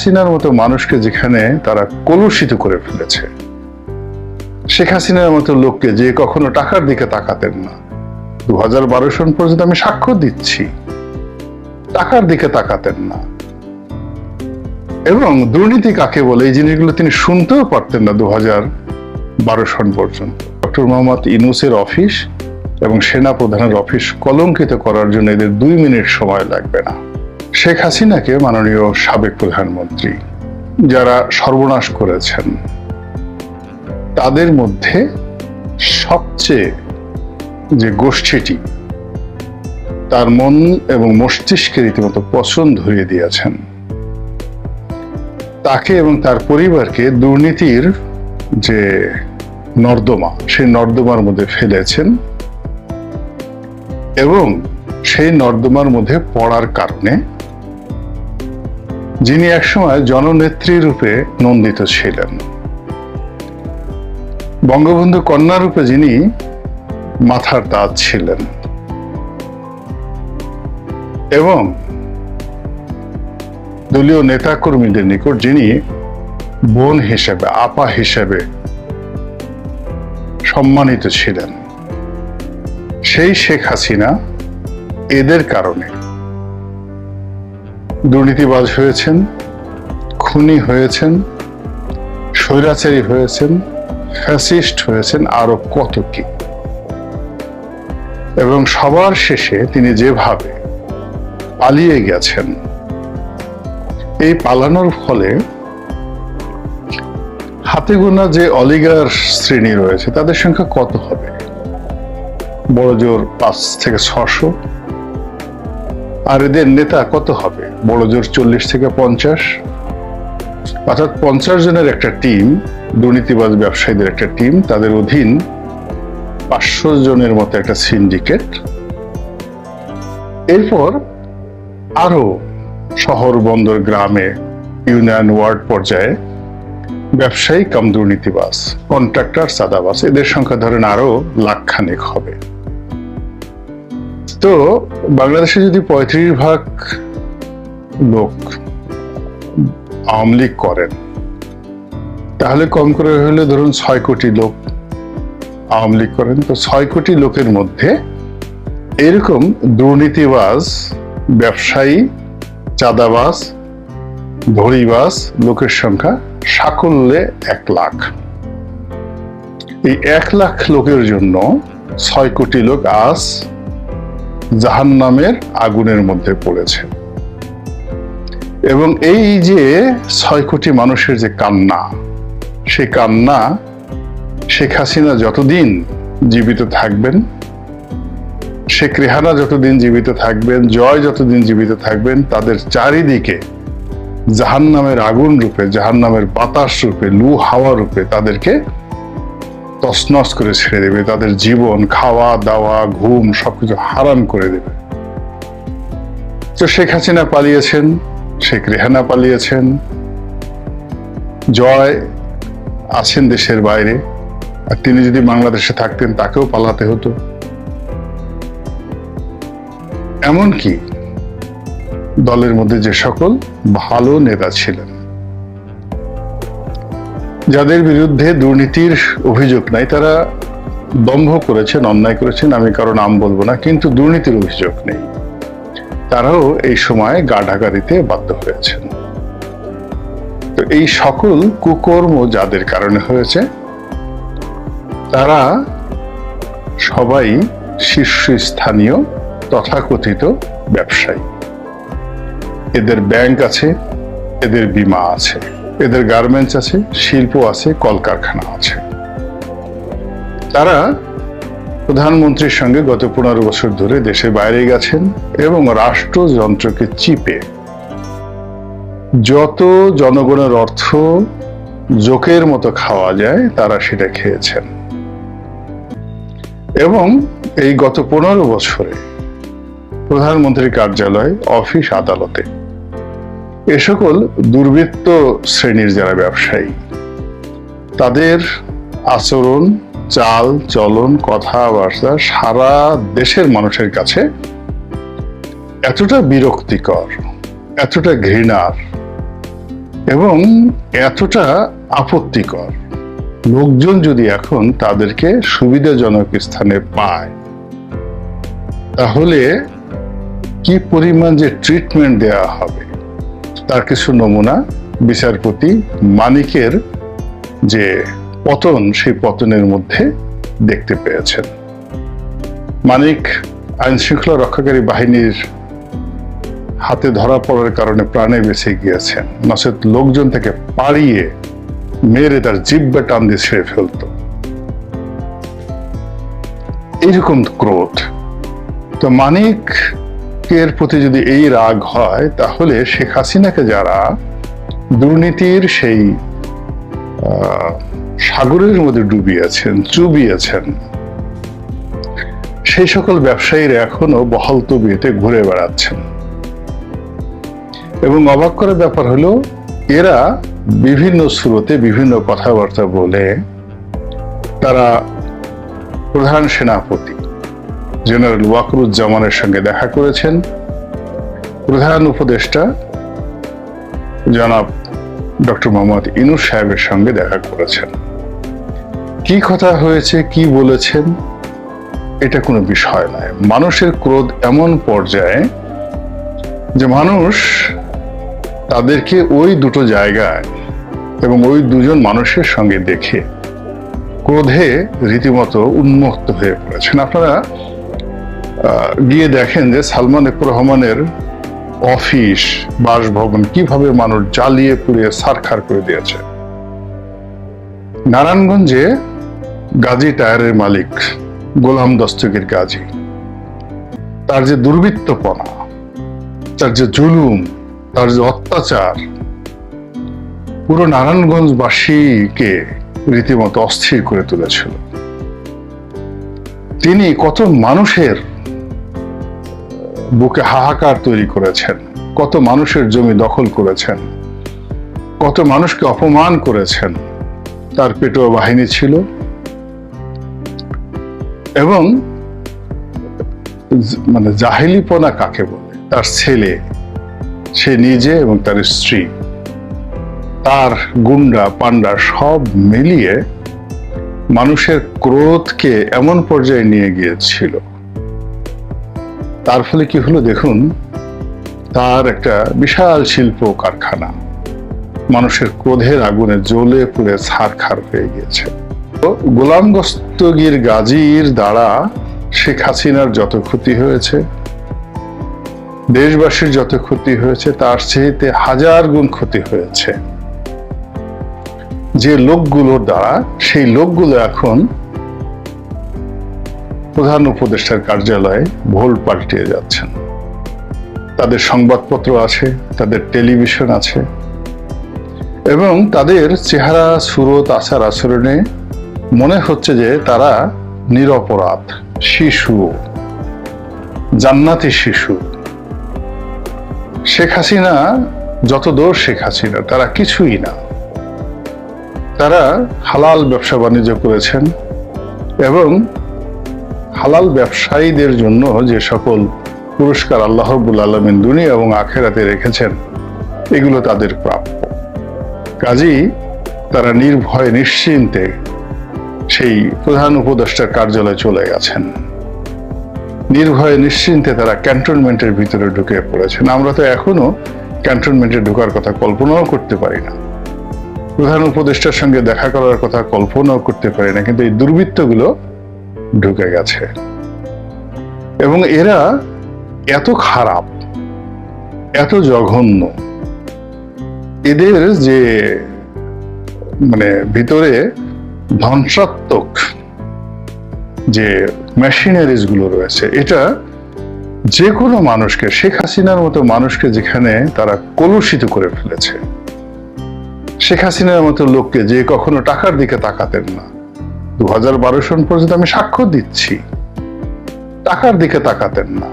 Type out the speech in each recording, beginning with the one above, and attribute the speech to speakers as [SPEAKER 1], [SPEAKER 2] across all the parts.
[SPEAKER 1] হাসিনার মতো মানুষকে যেখানে তারা কলুষিত করে ফেলেছে, শেখ হাসিনার মতো লোককে যে কখনো টাকার দিকে তাকাতেন না, 2012 সন পর্যন্ত আমি সাক্ষ্য দিচ্ছি, টাকার দিকে তাকাতেন না, এবং দুর্নীতি কাকে বলে এই জিনিসগুলো তিনি শুনতেও পারতেন না 2012 সন পর্যন্ত। ডক্টর মোহাম্মদ ইউনূসের অফিস এবং সেনা প্রধানের অফিস কলঙ্কিত করার জন্য এদের 2 মিনিট সময় লাগবে না। শেখ হাসিনাকে মাননীয় সাবেক প্রধানমন্ত্রী যারা সর্বনাশ করেছেন, তাদের মধ্যে সবচেয়ে যে গোষ্ঠীটি তার মন এবং মস্তিষ্কে রীতিমতো পছন্দ ধরিয়ে দিয়েছেন, তাকে এবং তার পরিবারকে দুর্নীতির যে নর্দমা, সেই নর্দমার মধ্যে ফেলেছেন, এবং সেই নর্দমার মধ্যে পড়ার কারণে যিনি একসময় জননেত্রী রূপে নন্দিত ছিলেন, বঙ্গবন্ধু কন্যা রূপে যিনি মাথার তাজ ছিলেন, এবং দলীয় নেতাকর্মীদের নিকট যিনি বোন হিসেবে, আপা হিসেবে সম্মানিত ছিলেন, সেই শেখ হাসিনা এদের কারণে দুর্নীতিবাজ হয়েছেন, খুনি হয়েছেন, স্বৈরাচারী হয়েছেন, ফ্যাসিস্ট হয়েছেন, আরো কত কি। এবং সবার শেষে তিনি যেভাবে পালিয়ে গেছেন, এই পালানোর ফলে হাতে গোনা যে অলিগার শ্রেণী রয়েছে তাদের সংখ্যা কত হবে? বড় জোর 5 থেকে 600, আর এদের নেতা কত হবে? বড় জোর 40 থেকে 50। অর্থাৎ 50 জনের একটা টিম, দুর্নীতিবাজ ব্যবসায়ীদের একটা টিম, তাদের অধীন 500 জনের মতো একটা সিন্ডিকেট, এরপর আরো শহর, বন্দর, গ্রামে, ইউনিয়ন, ওয়ার্ড পর্যায়ে ব্যবসায়ী কাম দুর্নীতিবাজ, কন্ট্রাক্টর, চাঁদাবাজ, এদের সংখ্যা ধরেন আরো লাখখানেক হবে। তো বাংলাদেশে যদি 35% লোক আওয়ামী লীগ করেন, তাহলে কম করে হলে ধরুন 6 কোটি লোক আওয়ামী লীগ করেন। তো 6 কোটি লোকের মধ্যে এরকম দুর্নীতিবাজ, ব্যবসায়ী, চাঁদাবাজ, ধড়িবাজ লোকের সংখ্যা সাকল্যে 1 লাখ। এই 1 লাখ লোকের জন্য 6 কোটি লোক আজ জাহান্নামের আগুনের মধ্যে পড়েছে। এবং এই যে 6 কোটি মানুষের যে কান্না, সেই কান্না শেখ হাসিনা যতদিন জীবিত থাকবেন, শেখ রেহানা যতদিন জীবিত থাকবেন, জয় যতদিন জীবিত থাকবেন, তাদের চারিদিকে জাহান্নামের আগুন রূপে, জাহান্নামের বাতাস রূপে, লু হাওয়া রূপে তাদেরকে তছনছ করে ছেড়ে দেবে। তাদের জীবন, খাওয়া দাওয়া, ঘুম সবকিছু হারাম করে দেবে। তো শেখ হাসিনা পালিয়েছেন, শেখ রেহানা পালিয়েছেন, জয় আছেন দেশের বাইরে, আর তিনি যদি বাংলাদেশে থাকতেন তাকেও পালাতে হতো। এমনকি দলের মধ্যে যে সকল ভালো নেতা ছিলেন, যাদের বিরুদ্ধে দুর্নীতির অভিযোগ নাই, তারা দম্ভ করেছেন, অন্যায় করেছেন, আমি কারো নাম বলবো না, কিন্তু দুর্নীতির অভিযোগ নেই, তারাও এই সময় গা ঢাকা দিতে বাধ্য হয়েছেন। তো এই সকল কুকর্ম যাদের কারণে হয়েছে, তারা সবাই শীর্ষস্থানীয় তথাকথিত ব্যবসায়ী। এদের ব্যাংক আছে, এদের বীমা আছে, এদের গার্মেন্টস আছে, শিল্প আছে, কলকারখানা আছে। তারা প্রধানমন্ত্রীর সঙ্গে গত 15 বছর ধরে দেশের বাইরে গেছেন এবং রাষ্ট্রযন্ত্রকে চিপে যত জনগণের অর্থ জোকের মতো খাওয়া যায় তারা সেটা খেয়েছেন। এবং এই গত 15 বছরে প্রধানমন্ত্রীর কার্যালয়, অফিস, আদালতে এ সকল দুর্বৃত্ত শ্রেণীর যারা ব্যবসায়ী, তাদের আচরণ, চাল চলন, কথাবার্তা সারা দেশের মানুষের কাছে এতটা বিরক্তিকর, এতটা ঘৃণার, এবং এতটা আপত্তিকর, লোকজন যদি এখন তাদেরকে সুবিধাজনক স্থানে পায় তাহলে কি পরিমাণ যে ট্রিটমেন্ট দেওয়া হবে তার কিছু নমুনা বিচারপতি মানিকের যে পতন, সেই পতনের মধ্যে দেখতে পেয়েছেন। মানিক আইন শৃঙ্খলা রক্ষাকারী বাহিনীর হাতে ধরা পড়ার কারণে প্রাণে বেঁচে গিয়েছেন, নচেত লোকজন তাকে পাড়িয়ে মেরে তার জিহ্বা টান দিয়ে ছেড়ে ফেলত। এইরকম ক্রোধ। তো মানিকের প্রতি যদি এই রাগ হয় তাহলে শেখ হাসিনাকে যারা দুর্নীতির সেই সাগরের মধ্যে ডুবিয়েছেন, চুবিয়েছেন, সেই সকল ব্যবসায়ীরা এখনো বহাল তবিয়তে ঘুরে বেড়াচ্ছেন। এবং অবাক করার ব্যাপার হলো এরা বিভিন্ন স্রোতে বিভিন্ন কথাবার্তা বলে তারা প্রধান সেনাপতি জেনারেল ওয়াকরুজ্জামানের সঙ্গে দেখা করেছেন, প্রধান উপদেষ্টা জনাব ডক্টর মোহাম্মদ ইউনূস সাহেবের সঙ্গে দেখা করেছেন। কি কথা হয়েছে, কি বলেছেন, এটা কোনো বিষয় নয়। মানুষের ক্রোধ এমন পর্যায়ে যে মানুষ তাদেরকে ওই দুটো জায়গায় এবং ওই দুজন মানুষের সঙ্গে দেখে ক্রোধে রীতিমতো উন্মত্ত হয়ে পড়েছেন। আপনারা গিয়ে দেখেন যে সালমান এফ রহমানের অফিস, বাসভবন কিভাবে মানুষ জ্বালিয়ে পুড়িয়ে ছারখার করে দিয়েছে। নারায়ণগঞ্জে গাজী টায়ারের মালিক গোলাম দস্তগীর গাজী, তার যে দুর্বৃত্তপনা, তার যে জুলুম, তার যে অত্যাচার পুরো নারায়ণগঞ্জবাসীকে রীতিমতো অস্থির করে তুলেছিল। তিনি কত মানুষের বুকে হাহাকার তৈরি করেছেন, কত মানুষের জমি দখল করেছেন, কত মানুষকে অপমান করেছেন। তার পেটোয়া বাহিনী ছিল এবং মানে জাহেলিপনা কাকে বলে, তার ছেলে, সে নিজে এবং তার স্ত্রী, তার গুন্ডা পান্ডা সব মিলিয়ে মানুষের ক্রোধকে এমন পর্যায়ে নিয়ে গিয়েছিল। তার ফলে কি হলো দেখুন, তার একটা বিশাল শিল্প কারখানা মানুষের ক্রোধের আগুনে জ্বলে পুড়ে ছারখার হয়ে গিয়েছে। গোলাম দস্তগীর গাজীর দ্বারা শেখ হাসিনার যত ক্ষতি হয়েছে, দেশবাসীর যত ক্ষতি হয়েছে, তার চেয়েতে হাজার গুণ ক্ষতি হয়েছে যে লোকগুলোর দ্বারা। সেই লোকগুলো এখন প্রধান উপদেষ্টার কার্যালয়ে ভোল পাল্টিয়ে যাচ্ছেন। তাদের সংবাদপত্র আছে, তাদের টেলিভিশন আছে এবং তাদের চেহারা, সুরত, আচার আচরণে মনে হচ্ছে যে তারা নিরপরাধ শিশু, জান্নাতি শিশু। শেখ হাসিনা যত দোষ শেখ হাসিনা, তারা কিছুই না। তারা হালাল ব্যবসা বাণিজ্য করেছেন এবং হালাল ব্যবসায়ীদের জন্য যে সকল পুরস্কার আল্লাহ রাব্বুল আলামিন দুনিয়া এবং আখিরাতে রেখেছেন, এগুলো তাদের প্রাপ্য। কাজেই তারা নির্ভয়ে নিশ্চিন্তে সেই প্রধান উপদেষ্টার কার্যালয়ে চলে গেছেন। নির্ভয়ে নিশ্চিন্তে তারা ক্যান্টনমেন্টের ভিতরে ঢুকে পড়েছেন। আমরা তো এখনো ক্যান্টনমেন্টে ঢোকার কথা কল্পনাও করতে পারি না, প্রধান উপদেষ্টার সঙ্গে দেখা করার কথা কল্পনাও করতে পারি না, কিন্তু এই দুর্বৃত্তগুলো ঢুকে গেছে এবং এরা এত খারাপ, এত জঘন্য, এদের যে মানে ভিতরে ধ্বংসাত্মক যে মেশিনারিজ গুলো রয়েছে, এটা যে কোনো মানুষকে, শেখ হাসিনার মতো মানুষকে যেখানে তারা কলুষিত করে ফেলেছে, শেখ হাসিনার মতো লোককে যে কখনো টাকার দিকে তাকাতেন না, 2012 সন পর্যন্ত আমি সাক্ষ্য দিচ্ছি, টাকার দিকে তাকাতেন না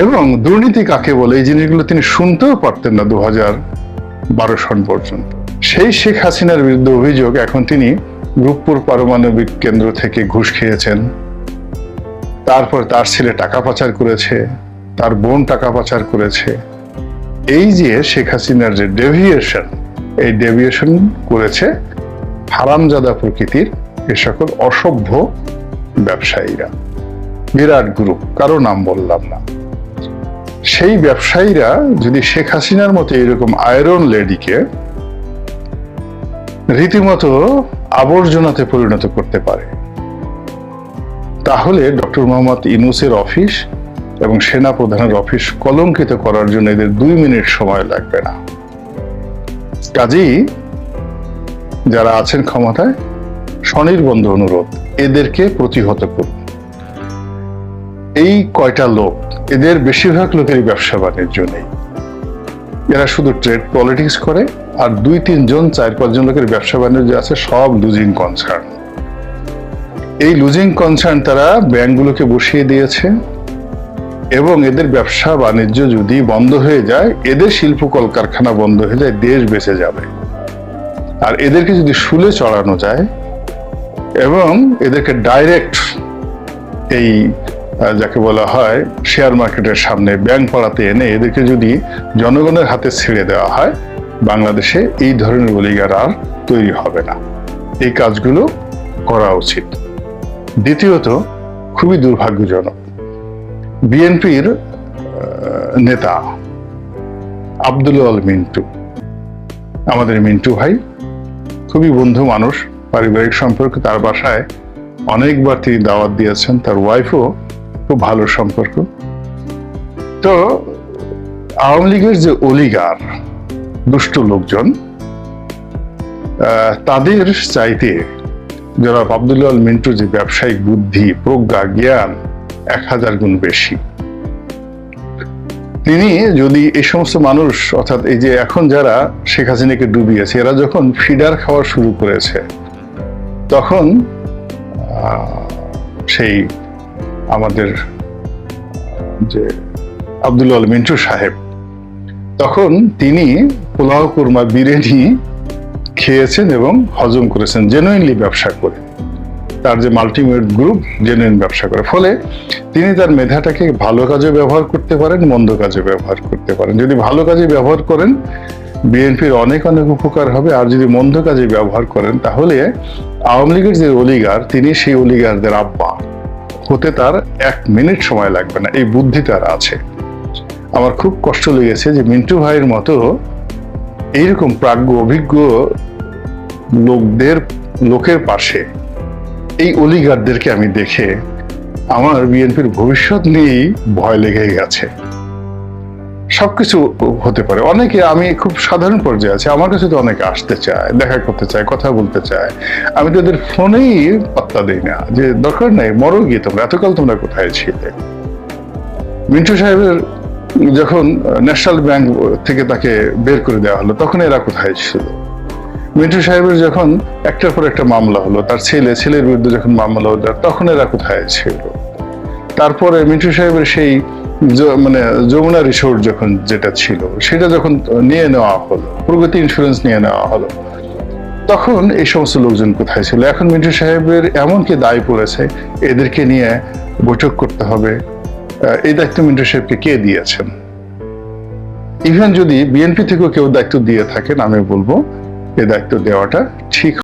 [SPEAKER 1] এবং দুর্নীতি কাকে বলে এই জিনিসগুলো তিনি শুনতেও পারতেন না 2012 সন পর্যন্ত। সেই শেখ হাসিনার বিরুদ্ধে অভিযোগ, এখন তিনি রূপপুর পারমাণবিক কেন্দ্র থেকে ঘুষ খেয়েছেন, তারপর তার ছেলে টাকা পাচার করেছে, তার বোন টাকা পাচার করেছে, এই যে শেখ হাসিনার যে ডেভিয়েশন, এই ডেভিয়েশন করেছে হারামজাদা প্রকৃতির এ সকল অসভ্য ব্যবসায়ীরা, বিরাট গ্রুপ, কারো নাম বললাম না। সেই ব্যবসায়ীরা যদি শেখ হাসিনার মতো এরকম আয়রন লেডিকে রীতিমতো আবর্জনাতে পরিণত করতে পারে, তাহলে ডক্টর মোহাম্মদ ইউনূসের অফিস এবং সেনা প্রধানের অফিস কলঙ্কিত করার জন্য এদের 2 মিনিট সময় লাগবে না। কাজেই যারা আছেন ক্ষমতায়, স্বনির্বন্ধ অনুরোধ, এদেরকে প্রতিহত করুন। এই কয়টা লোক, এদের বেশিরভাগ লোকেরই ব্যবসা বাণিজ্য নেই, এরা শুধু ট্রেড পলিটিক্স করে, আর 2-3 জন 4-5 জন লোকের ব্যবসা বাণিজ্য আছে, সব লুজিং কনসার্ন। এই লুজিং কনসার্ন তারা ব্যাংকগুলোকে বসিয়ে দিয়েছে, এবং এদের ব্যবসা বাণিজ্য যদি বন্ধ হয়ে যায়, এদের শিল্প কলকারখানা বন্ধ হয়ে যায়, দেশ বেঁচে যাবে। আর এদেরকে যদি শুলে চড়ানো যায় এবং এদেরকে ডাইরেক্ট এই যাকে বলা হয় শেয়ার মার্কেটের সামনে, ব্যাংক পাড়াতে এনে এদেরকে যদি জনগণের হাতে ছেড়ে দেওয়া হয়, বাংলাদেশে এই ধরনের অলিগার আর তৈরি হবে না। এই কাজগুলো করা উচিত। দ্বিতীয়ত, খুবই দুর্ভাগ্যজনক, বিএনপির নেতা আব্দুল আল মিন্টু, আমাদের মিন্টু ভাই খুবই বন্ধু মানুষ, পারিবারিক সম্পর্ক, তার বাসায় অনেকবার তিনি দাওয়াত দিয়েছেন, তার ওয়াইফও খুব ভালো সম্পর্ক। তো আওয়ামী লীগের যে অলিগার, দুষ্ট লোকজন, তাদের চাইতে জনাব আব্দুল আল মিন্টুর যে ব্যবসায়িক বুদ্ধি, প্রজ্ঞা, জ্ঞান 1000 গুণ বেশি। তিনি যদি এই সমস্ত মানুষ, অর্থাৎ এই যে এখন যারা শেখ হাসিনাকে ডুবিয়েছে, এরা যখন ফিডার খাওয়া শুরু করেছে, তখন সেই আমাদের যে আব্দুল আল মিন্টু সাহেব, তখন তিনি পোলাও, কুরমা, বিরিয়ানি খেয়েছেন এবং হজম করেছেন, জেনুইনলি ব্যবসা করে। তার যে মাল্টিমিলিয়ন গ্রুপ জেনুইন ব্যবসা করে, ফলে তিনি তার মেধাটাকে ভালো কাজে ব্যবহার করতে পারেন, মন্দ কাজে ব্যবহার করতে পারেন। যদি ভালো কাজে ব্যবহার করেন, বিএনপির অনেক অনেক উপকার হবে, আর যদি মন্দ কাজে ব্যবহার করেন, তাহলে আওয়ামী লীগের যে অলিগার, তিনি সেই অলিগারদের আব্বা হতে তার 1 মিনিট সময় লাগবে না। এই বুদ্ধি তার আছে। আমার খুব কষ্ট লেগেছে যে মিন্টু ভাইয়ের মতো এইরকম প্রাজ্ঞ, অভিজ্ঞ লোকের পাশে এই অলিগারদেরকে আমি দেখে আমার বিএনপির ভবিষ্যৎ নিয়েই ভয় লেগে গেছে। সবকিছু হতে পারে। অনেকে, আমি খুব সাধারণ পর্যায়ে আছে, আমার কাছে তো অনেকে আসতে চায়, দেখা করতে চায়, কথা বলতে চায়, আমি তাদের ফোনেই পাত্তা দিই না, যে দরকার নাই, মরো গিয়ে তোমরা, এতকাল তোমরা কোথায় ছিলে। মিন্টু সাহেবের যখন ন্যাশনাল ব্যাংক থেকে তাকে বের করে দেওয়া হলো, তখন এরা কোথায় ছিল। মিন্টু সাহেবের যখন একটার পর একটা মামলা হলো, তার ছেলের বিরুদ্ধে যখন মামলা হলো, তখন এরা কোথায় ছিল। তারপরে মিন্টু সাহেবের সেই যমুনা রিসোর্ট যখন যেটা ছিল, সেটা যখন নিয়ে নেওয়া হলো, প্রগতি ইন্স্যুরেন্স নিয়ে নেওয়া হলো, তখন এই সমস্ত লোকজন কোথায় ছিল। এখন মিন্টু সাহেবের এমনকি দায় পড়েছে, এদেরকে নিয়ে বৈঠক করতে হবে। এই দায়িত্ব মিন্টু সাহেবকে কে দিয়েছেন? ইভেন যদি বিএনপি থেকেও কেউ দায়িত্ব দিয়ে থাকেন, আমি বলবো এই দায়িত্ব দেওয়াটা ঠিক